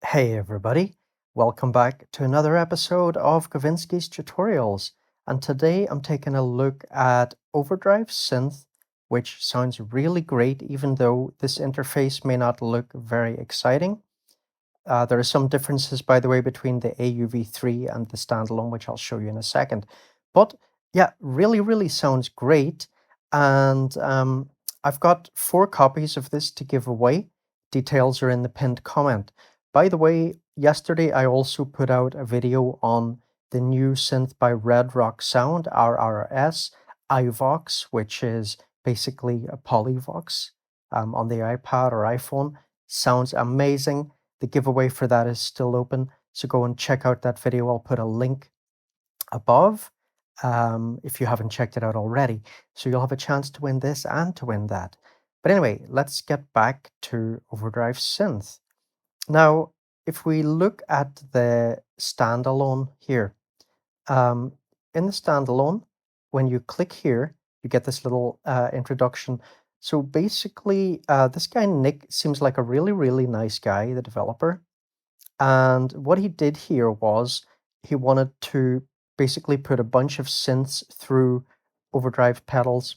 Hey everybody, welcome back to another episode of Kavinsky's Tutorials. And today I'm taking a look at Overdrive Synth, which sounds really great even though this interface may not look very exciting. There are some differences, by the way, between the AUV3 and the standalone, which I'll show you in a second. But yeah, really sounds great. And I've got 4 copies of this to give away. Details are in the pinned comment. By the way, yesterday I also put out a video on the new synth by Red Rock Sound, RRS, iVox, which is basically a polyvox on the iPad or iPhone. Sounds amazing. The giveaway for that is still open, so go and check out that video. I'll put a link above if you haven't checked it out already. So you'll have a chance to win this and to win that. But anyway, let's get back to Overdrive Synth. Now, if we look at the standalone here, um, in the standalone, when you click here, you get this little introduction. So basically, this guy Nick seems like a really nice guy, the developer. And what he did here was he wanted to basically put a bunch of synths through overdrive pedals.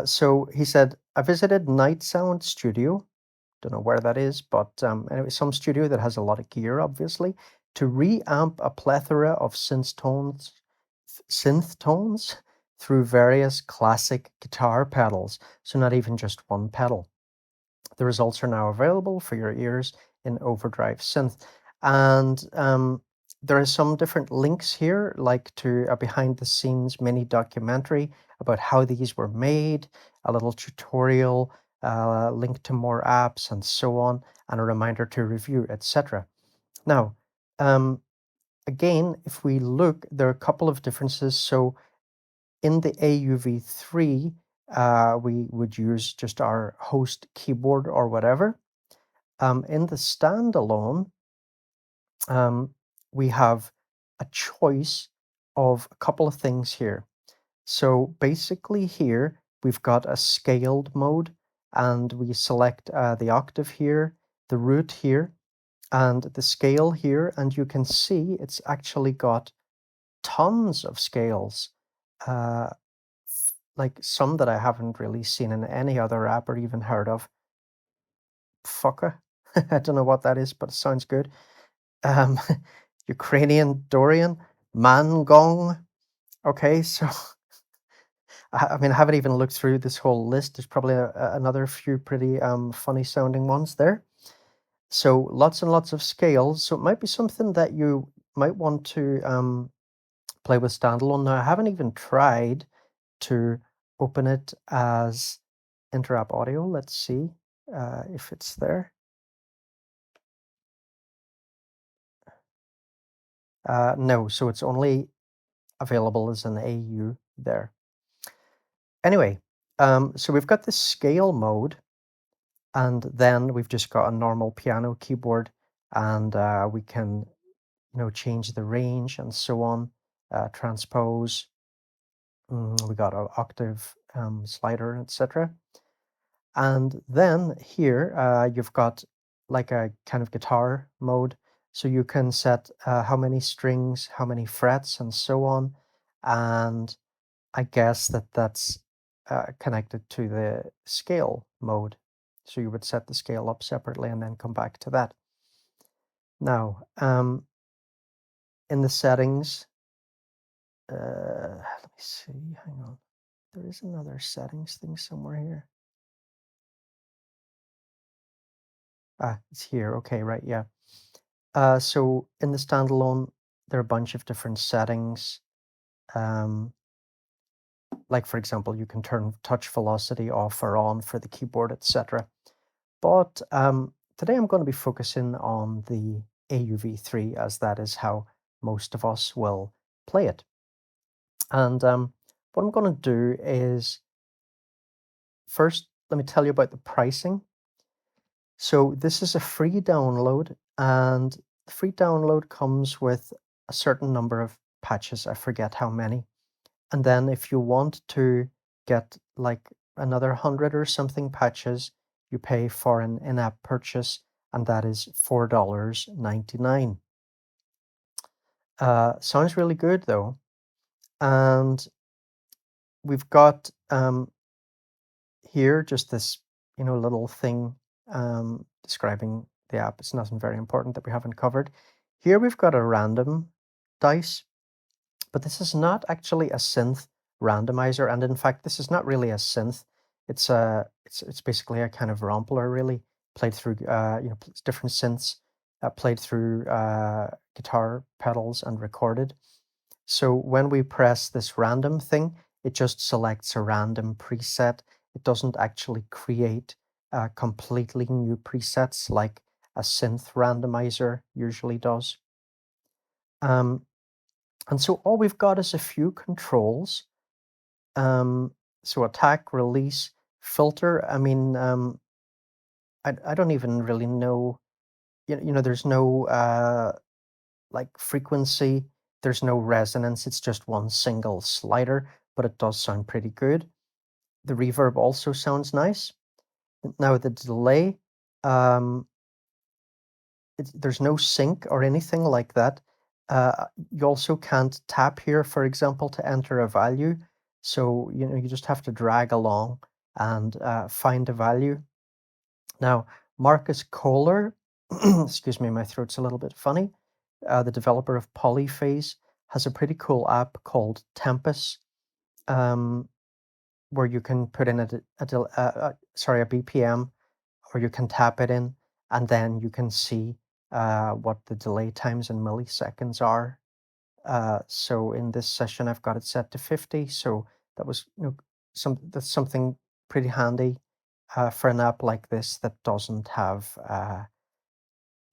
So he said, I visited NightSound Studio. Don't know where that is, but anyway, some studio that has a lot of gear, obviously, to reamp a plethora of synth tones through various classic guitar pedals. So not even just one pedal. The results are now available for your ears in Overdrive Synth. And there are some different links here, like to a behind the scenes mini documentary about how these were made, a little tutorial, link to more apps and so on, and a reminder to review, etc. Now, um, again, if we look, there are a couple of differences. So in the AUV3, we would use just our host keyboard or whatever. In the standalone, we have a choice of a couple of things here. So basically here, we've got a scaled mode, and we select the octave here, the root here, and the scale here, and you can see it's actually got tons of scales. Uh, like some that I haven't really seen in any other app or even heard of. Fucker. I don't know what that is, but it sounds good. Um, Ukrainian Dorian, Mangong. Okay, so I mean, I haven't even looked through this whole list. There's probably another few pretty funny sounding ones there. So lots and lots of scales. So it might be something that you might want to play with standalone. Now, I haven't even tried to open it as Interapp Audio. Let's see if it's there. No, so it's only available as an AU there. Anyway, so we've got this scale mode, and then we've just got a normal piano keyboard, and we can, change the range and so on, transpose. We got an octave slider, etc. And then here you've got like a kind of guitar mode. So you can set how many strings, how many frets, and so on. And I guess that's connected to the scale mode. So you would set the scale up separately and then come back to that. Now, in the settings, let me see, hang on. There is another settings thing somewhere here. Ah, it's here. Okay, right, yeah. So in the standalone, there are a bunch of different settings. Um, like for example, you can turn touch velocity off or on for the keyboard, etc. But today I'm going to be focusing on the AUV3, as that is how most of us will play it. And what I'm going to do is first, let me tell you about the pricing. So this is a free download, and the free download comes with a certain number of patches. I forget how many. And then if you want to get like another 100 or something patches, you pay for an in-app purchase, and that is $4.99. Sounds really good though. And we've got here just this, little thing describing the app. It's nothing very important that we haven't covered. Here we've got a random dice, but this is not actually a synth randomizer, and in fact, this is not really a synth. It's basically a kind of rompler, really played through different synths, played through guitar pedals and recorded. So when we press this random thing, it just selects a random preset. It doesn't actually create completely new presets like a synth randomizer usually does. Um, and so all we've got is a few controls. So attack, release, filter. I mean, I don't even really know. There's no like frequency. There's no resonance. It's just one single slider, but it does sound pretty good. The reverb also sounds nice. Now the delay, um, there's no sync or anything like that. You also can't tap here, for example, to enter a value. So, you just have to drag along and find a value. Now, Marcus Kohler, excuse me, my throat's a little bit funny, the developer of Polyphase, has a pretty cool app called Tempest, where you can put in a BPM, or you can tap it in, and then you can see what the delay times in milliseconds are. So in this session, I've got it set to 50. So that was, that's something pretty handy for an app like this that doesn't have,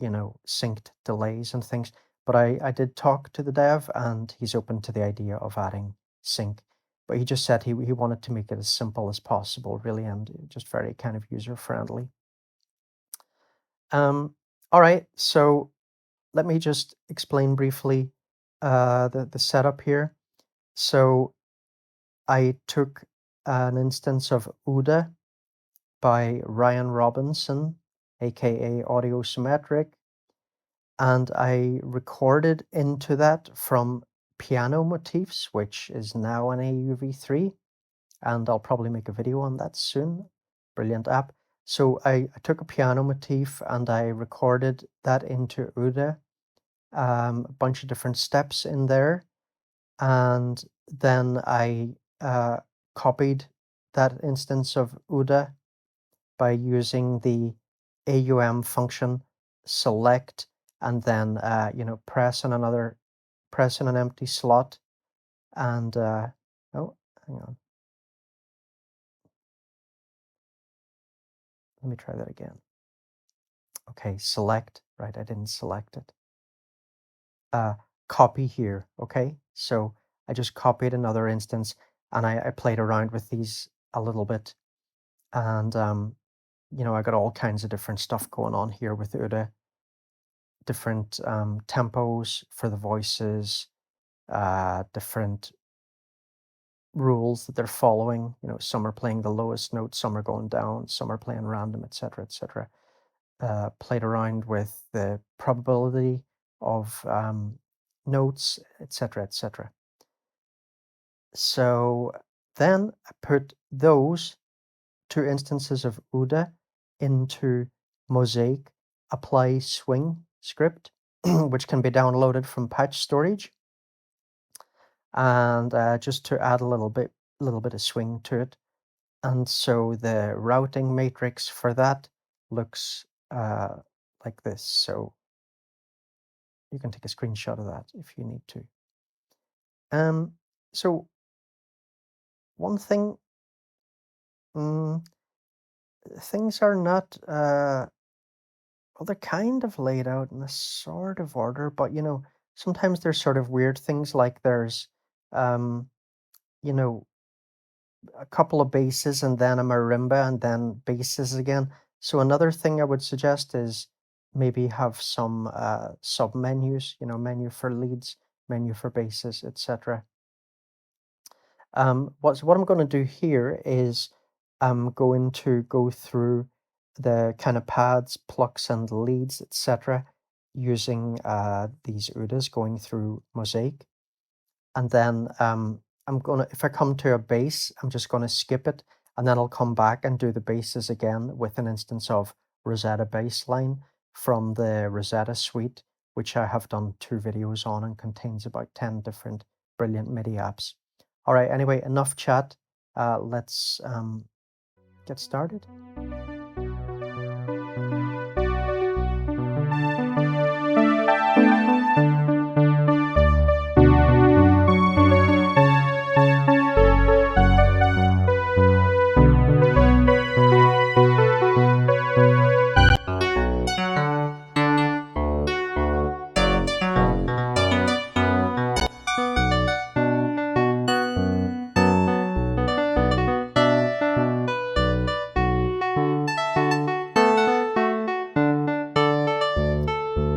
synced delays and things. But I did talk to the dev, and he's open to the idea of adding sync. But he just said he wanted to make it as simple as possible, really, and just very kind of user friendly. All right, so let me just explain briefly the setup here. So I took an instance of Uda by Ryan Robinson, aka Audio Symmetric, and I recorded into that from Piano Motifs, which is now an AUV3, and I'll probably make a video on that soon. Brilliant app. So I took a piano motif and I recorded that into Uda, a bunch of different steps in there, and then I copied that instance of Uda by using the AUM function select, and then press in an empty slot, and oh, hang on, let me try that again. Okay, select, right, I didn't select it. Copy here, okay? So I just copied another instance, and I played around with these a little bit, and I got all kinds of different stuff going on here with Uda, different tempos for the voices, different rules that they're following. Some are playing the lowest note, some are going down, some are playing random, etc., etc. Played around with the probability of notes, etc., etc. So then I put those two instances of Uda into Mosaic apply swing script, which can be downloaded from patch storage, and just to add a little bit of swing to it. And so the routing matrix for that looks like this. So you can take a screenshot of that if you need to. So one thing, things are not, well, they're kind of laid out in a sort of order, but sometimes there's sort of weird things, like there's, you know, a couple of basses and then a marimba and then basses again. So another thing I would suggest is maybe have some sub menus, menu for leads, menu for basses, etc. What I'm going to do here is I'm going to go through the kind of pads, plucks, and leads, etc., using these UDAs going through Mosaic. And then if I come to a bass, I'm just gonna skip it, and then I'll come back and do the basses again with an instance of Rosetta Bassline from the Rosetta suite, which I have done 2 videos on and contains about 10 different brilliant MIDI apps. All right, anyway, enough chat. Let's get started.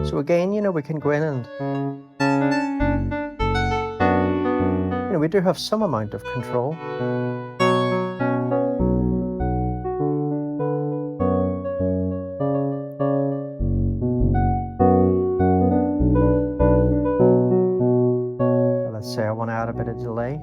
So again, we can go in and, we do have some amount of control. Let's say I want to add a bit of delay.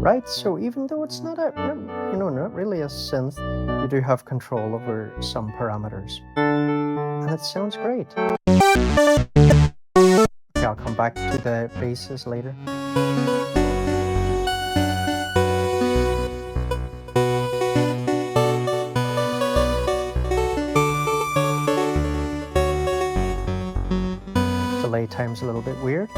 Right, so even though it's not not really a synth, you do have control over some parameters. And it sounds great. Okay, I'll come back to the basses later. Delay time's a little bit weird.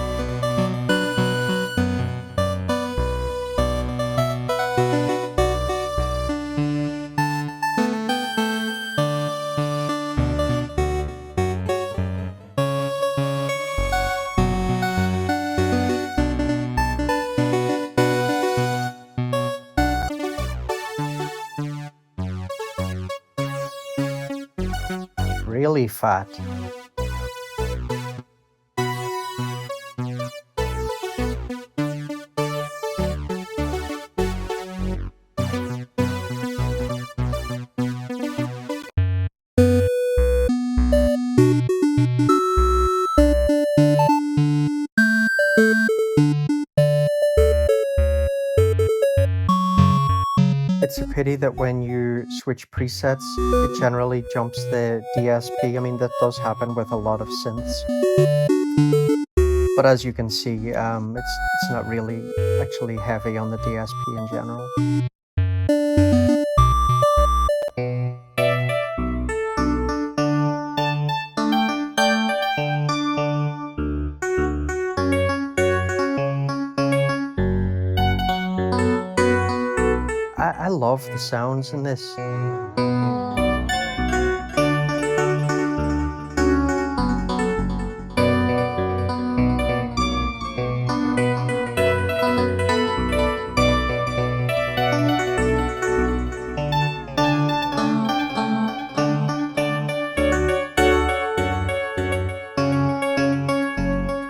Really fat. It's a pity that when you switch presets, it generally jumps the DSP. I mean, that does happen with a lot of synths. But as you can see, it's not really actually heavy on the DSP in general. I love the sounds in this.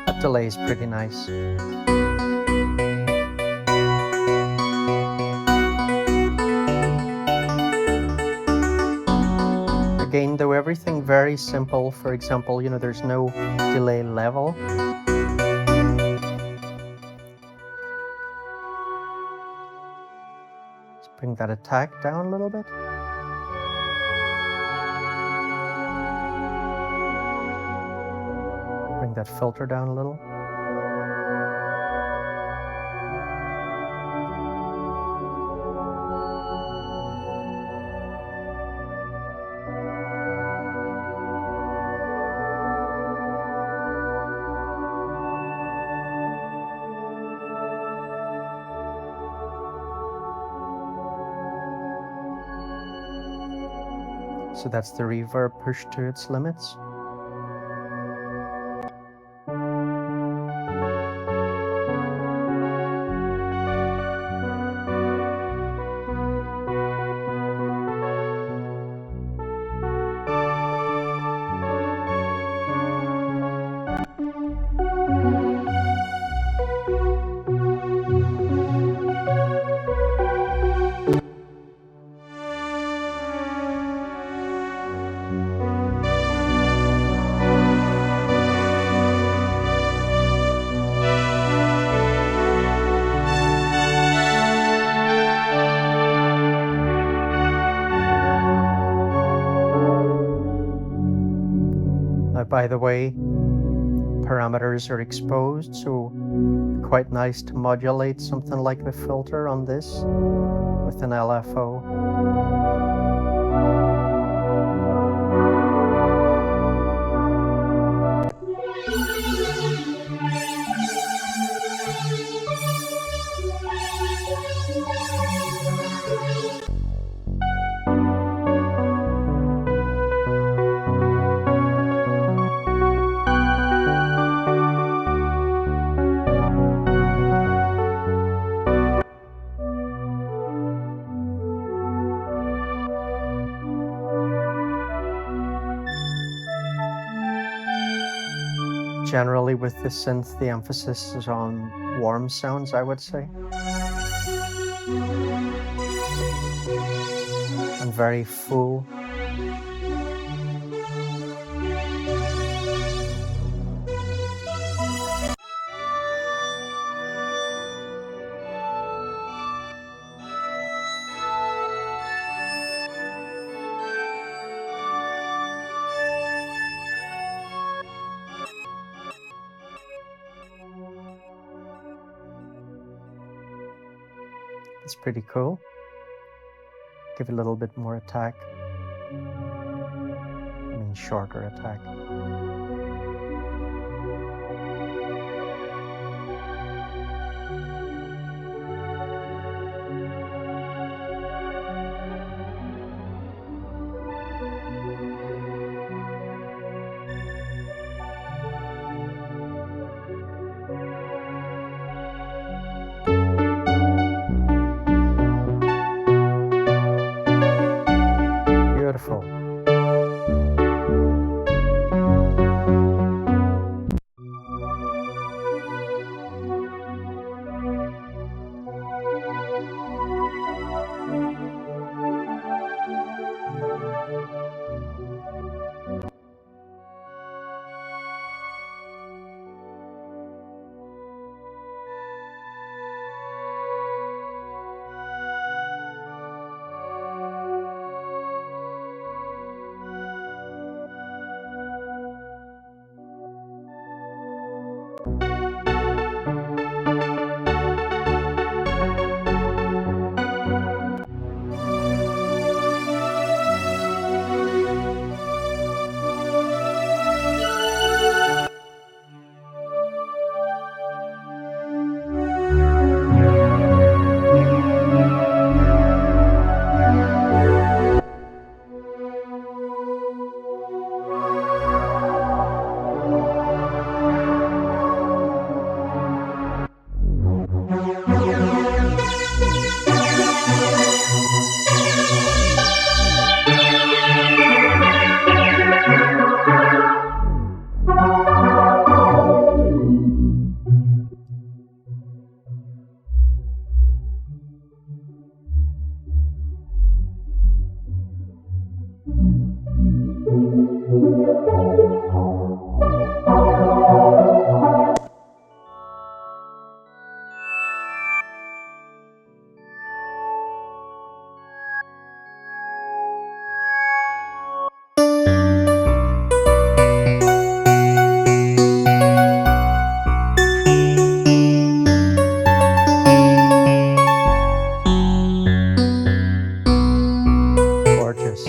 That delay is pretty nice. Again, though, everything very simple. For example, there's no delay level. Let's bring that attack down a little bit. Bring that filter down a little. So that's the reverb pushed to its limits. By the way, parameters are exposed, so quite nice to modulate something like the filter on this with an LFO. Generally with the synth, the emphasis is on warm sounds, I would say. And very full. It's pretty cool. Give it a little bit more attack. I mean, shorter attack. Beautiful. Gorgeous.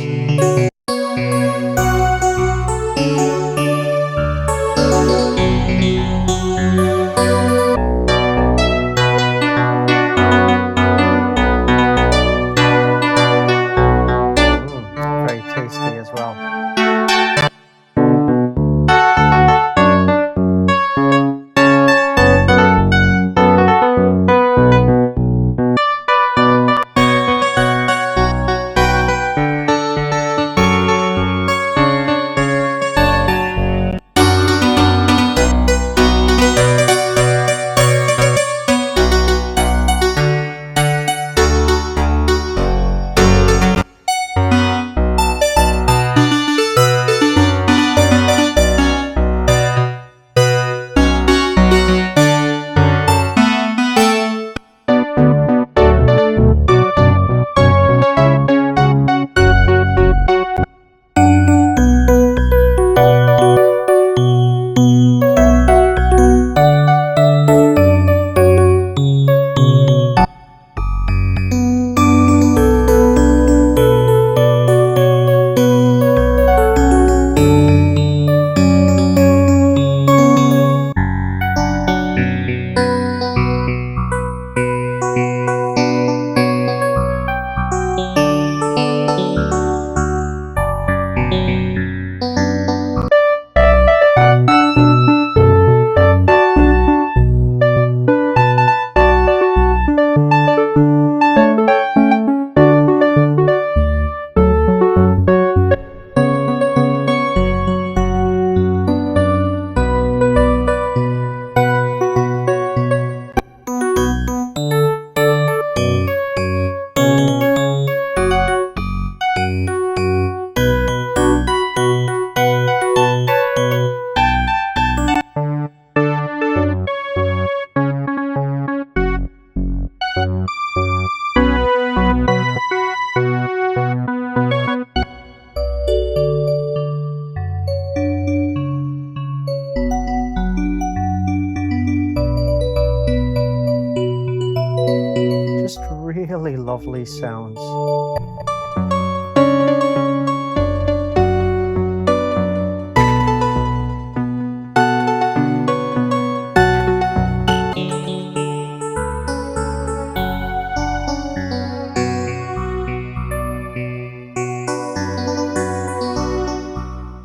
lovely sounds.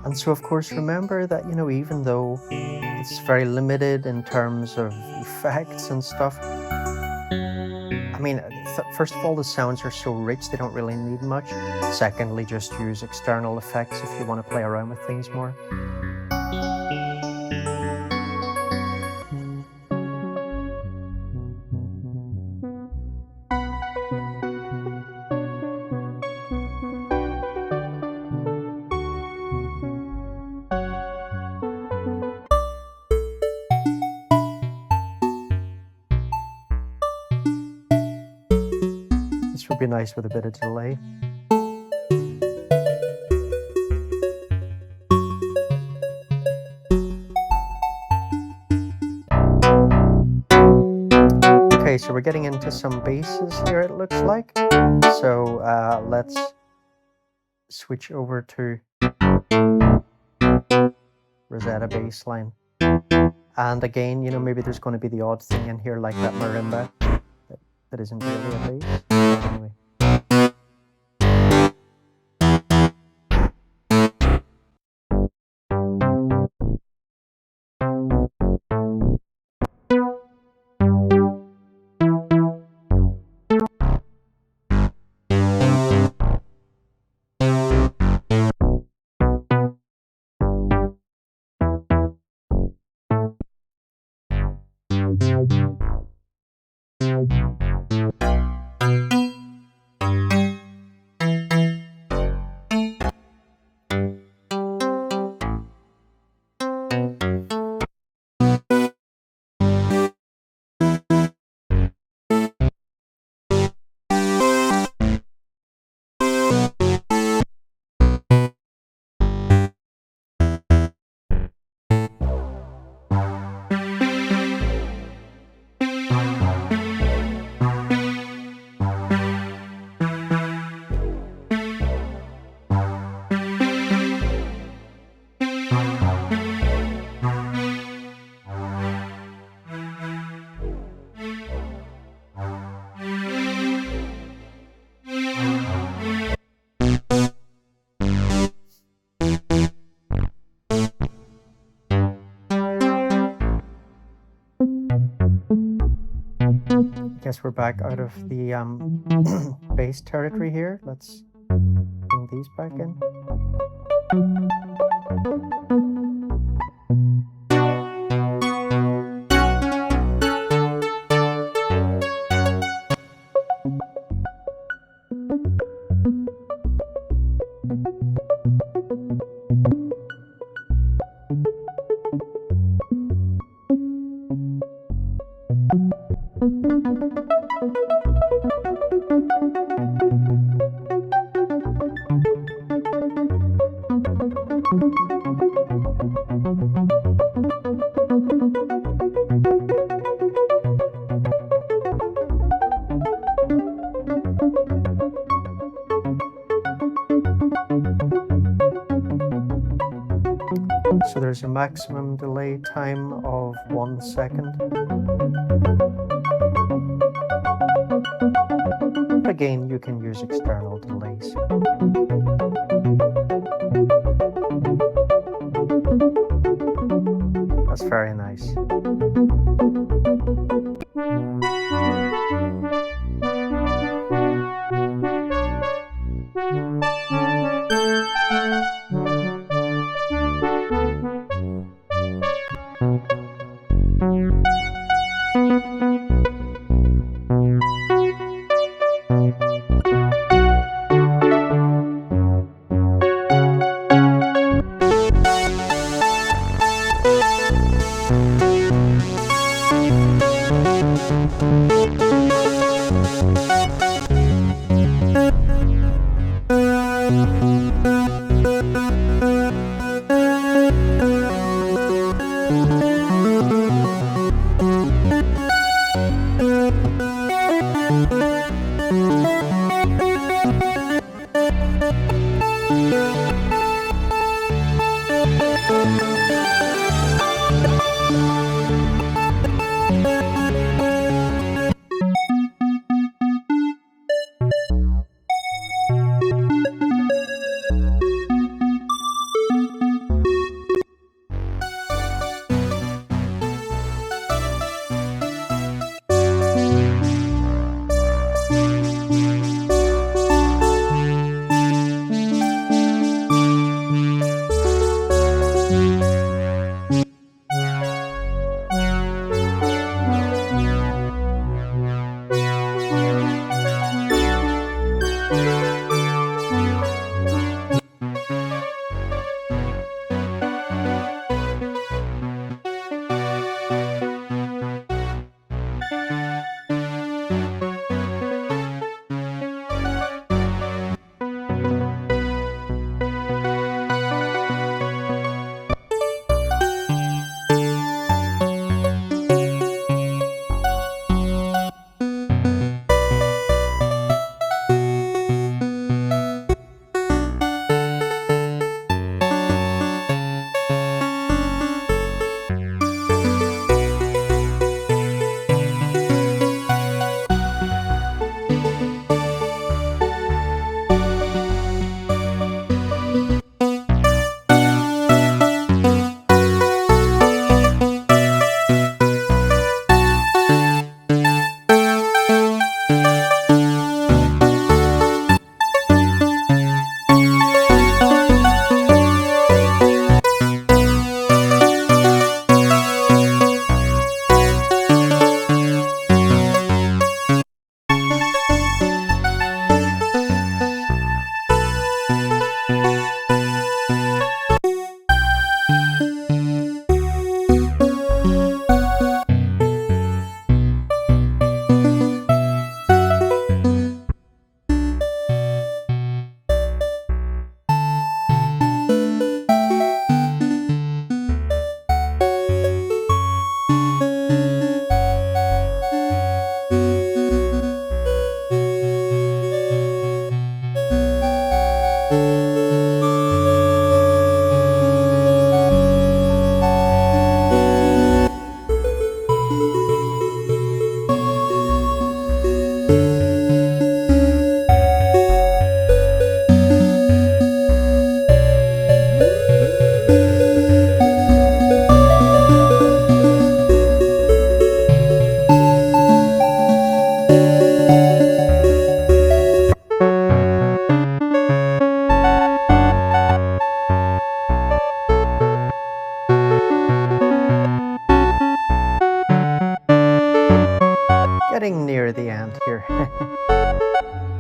And so, of course, remember that, even though it's very limited in terms of effects and stuff, I mean, first of all, the sounds are so rich, they don't really need much. Secondly, just use external effects if you want to play around with things more. This would be nice with a bit of delay. Okay, so we're getting into some basses here, it looks like. So let's switch over to Rosetta bass line. And again, maybe there's going to be the odd thing in here like that marimba that isn't really a bass. Anyway. Guess we're back out of the bass territory here. Let's bring these back in. So there's a maximum delay time of 1 second. But again, you can use external delays. That's very nice.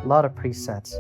lot of presets.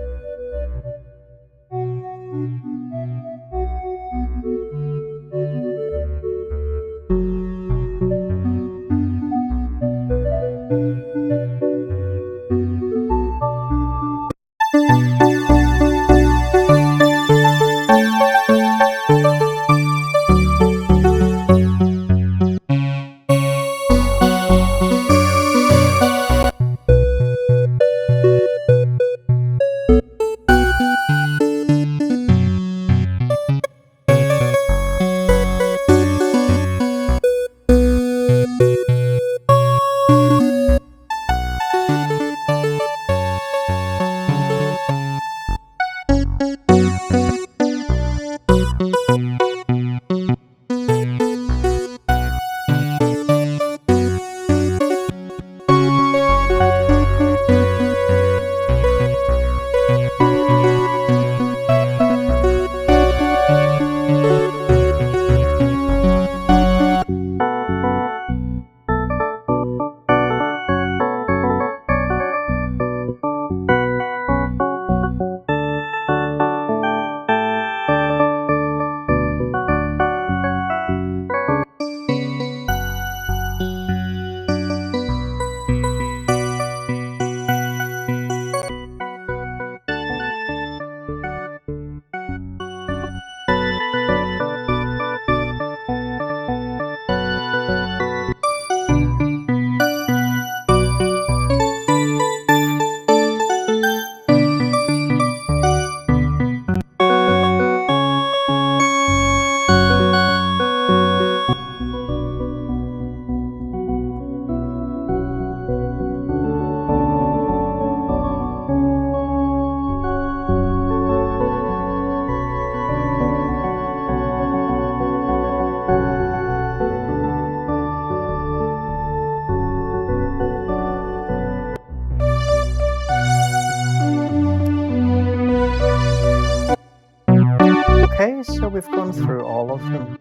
Okay, so we've gone through all of them.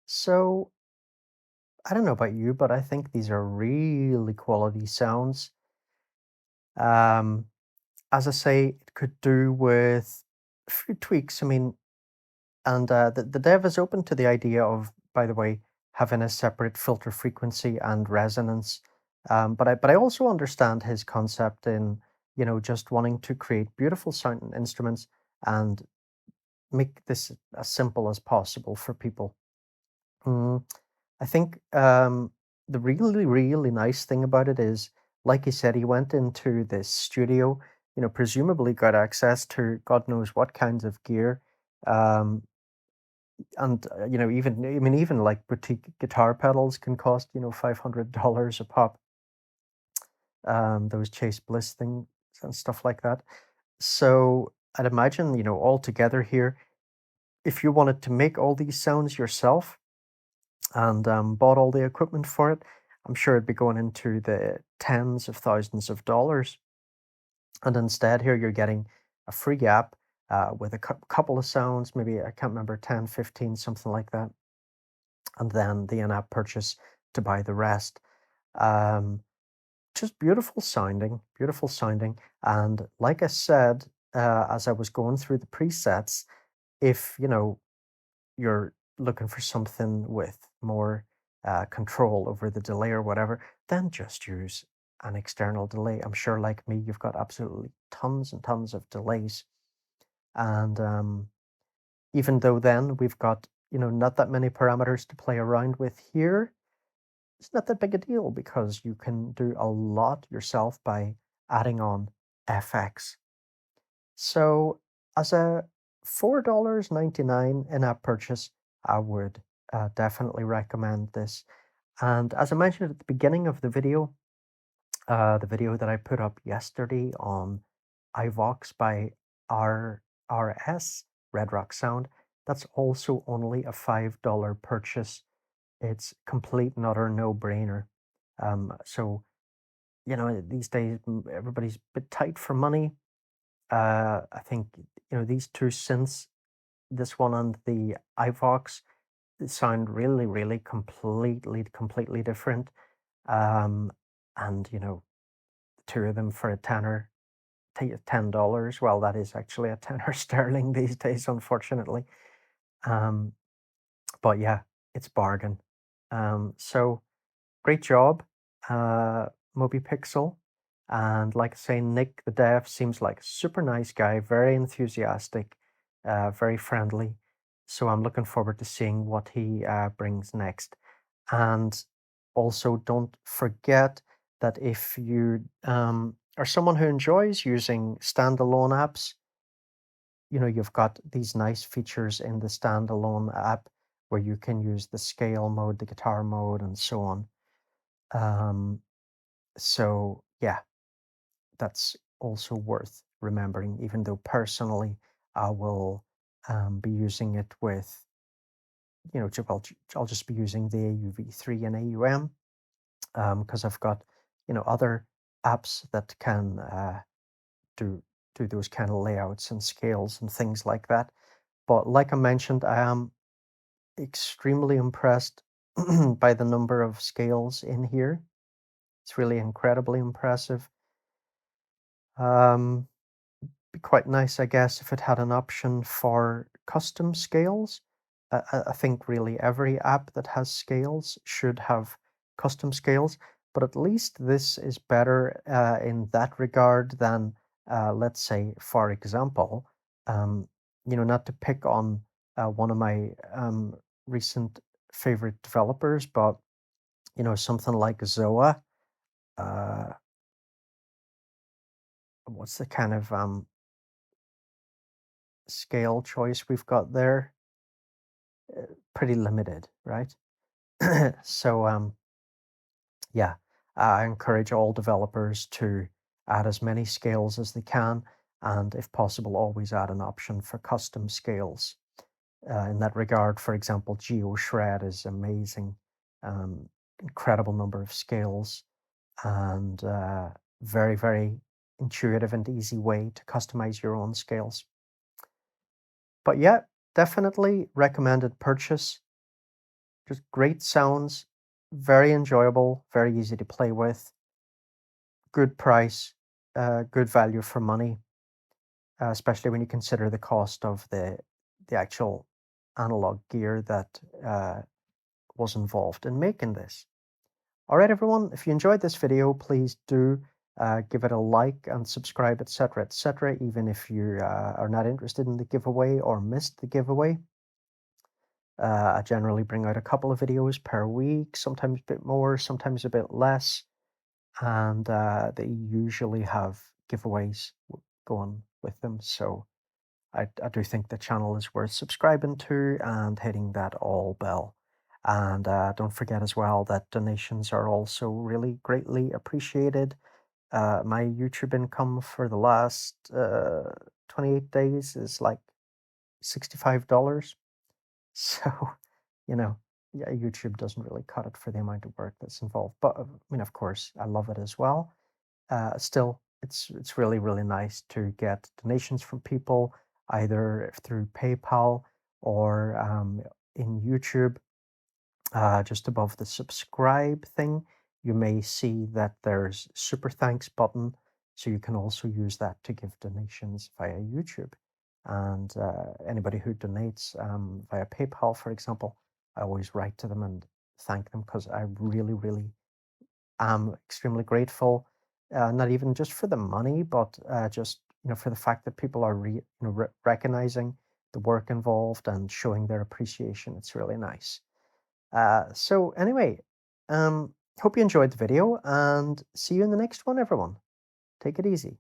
So, I don't know about you, but I think these are really quality sounds. Um, as I say, it could do with a few tweaks. I mean, and the dev is open to the idea of, by the way, having a separate filter frequency and resonance. But I also understand his concept in, just wanting to create beautiful sounding instruments and make this as simple as possible for people. Mm, I think the really, really nice thing about it is, like he said, he went into this studio, presumably got access to God knows what kinds of gear. Um, and even like boutique guitar pedals can cost, $500 a pop. Those Chase Bliss things and stuff like that. So I'd imagine, all together here, if you wanted to make all these sounds yourself and bought all the equipment for it, I'm sure it'd be going into the tens of thousands of dollars. And instead, here you're getting a free app with a couple of sounds, maybe I can't remember, 10, 15, something like that. And then the in-app purchase to buy the rest. Um, just beautiful sounding. And like I said, as I was going through the presets, if you're looking for something with more control over the delay or whatever, then just use an external delay. I'm sure, like me, you've got absolutely tons and tons of delays. And even though then we've got, not that many parameters to play around with here, it's not that big a deal because you can do a lot yourself by adding on FX. So as a $4.99 in-app purchase, I would definitely recommend this. And as I mentioned at the beginning of the video that I put up yesterday on iVox by RRS, Red Rock Sound, that's also only a $5 purchase. It's complete and utter no-brainer. So, these days everybody's a bit tight for money. I think, these two synths, this one and the iVox, sound really, really completely different. Um, and two of them for a tenner, $10. Well, that is actually a tenner sterling these days, unfortunately. Um, but yeah, it's bargain. So great job, uh, MobiPixel. And like I say, Nick the dev seems like a super nice guy, very enthusiastic, very friendly. So I'm looking forward to seeing what he brings next. And also, don't forget that if you are someone who enjoys using standalone apps, you've got these nice features in the standalone app where you can use the scale mode, the guitar mode, and so on. Um, so yeah, that's also worth remembering, even though personally I will be using it with, I'll just be using the AUV3 and AUM because I've got, other apps that can do do those kind of layouts and scales and things like that. But like I mentioned, I am extremely impressed by the number of scales in here. It's really incredibly impressive. Um, be quite nice, I guess, if it had an option for custom scales. I think really every app that has scales should have custom scales, but at least this is better in that regard than, let's say, for example, um, not to pick on one of my recent favorite developers, but something like Zoa. Uh, what's the kind of scale choice we've got there? Pretty limited, right? So yeah, I encourage all developers to add as many scales as they can, and if possible, always add an option for custom scales. In that regard, for example, GeoShred is amazing, incredible number of scales, and very, very intuitive and easy way to customize your own scales. But yeah, definitely recommended purchase. Just great sounds, very enjoyable, very easy to play with, good price, good value for money, especially when you consider the cost of the actual analog gear that was involved in making this. All right, everyone, if you enjoyed this video, please do give it a like and subscribe, etc., etc., even if you are not interested in the giveaway or missed the giveaway. I generally bring out a couple of videos per week, sometimes a bit more, sometimes a bit less, and they usually have giveaways going with them. So I do think the channel is worth subscribing to and hitting that all bell. And don't forget as well that donations are also really greatly appreciated. My YouTube income for the last 28 days is like $65. So, you know, yeah, YouTube doesn't really cut it for the amount of work that's involved. But I mean, of course, I love it as well. Still, it's really, really nice to get donations from people either through PayPal or in YouTube. Just above the subscribe thing, you may see that there's super thanks button. So you can also use that to give donations via YouTube. And anybody who donates via PayPal, for example, I always write to them and thank them because I really, really am extremely grateful. Not even just for the money, but just for the fact that people are recognizing the work involved and showing their appreciation. It's really nice. So anyway, hope you enjoyed the video and see you in the next one, everyone. Take it easy.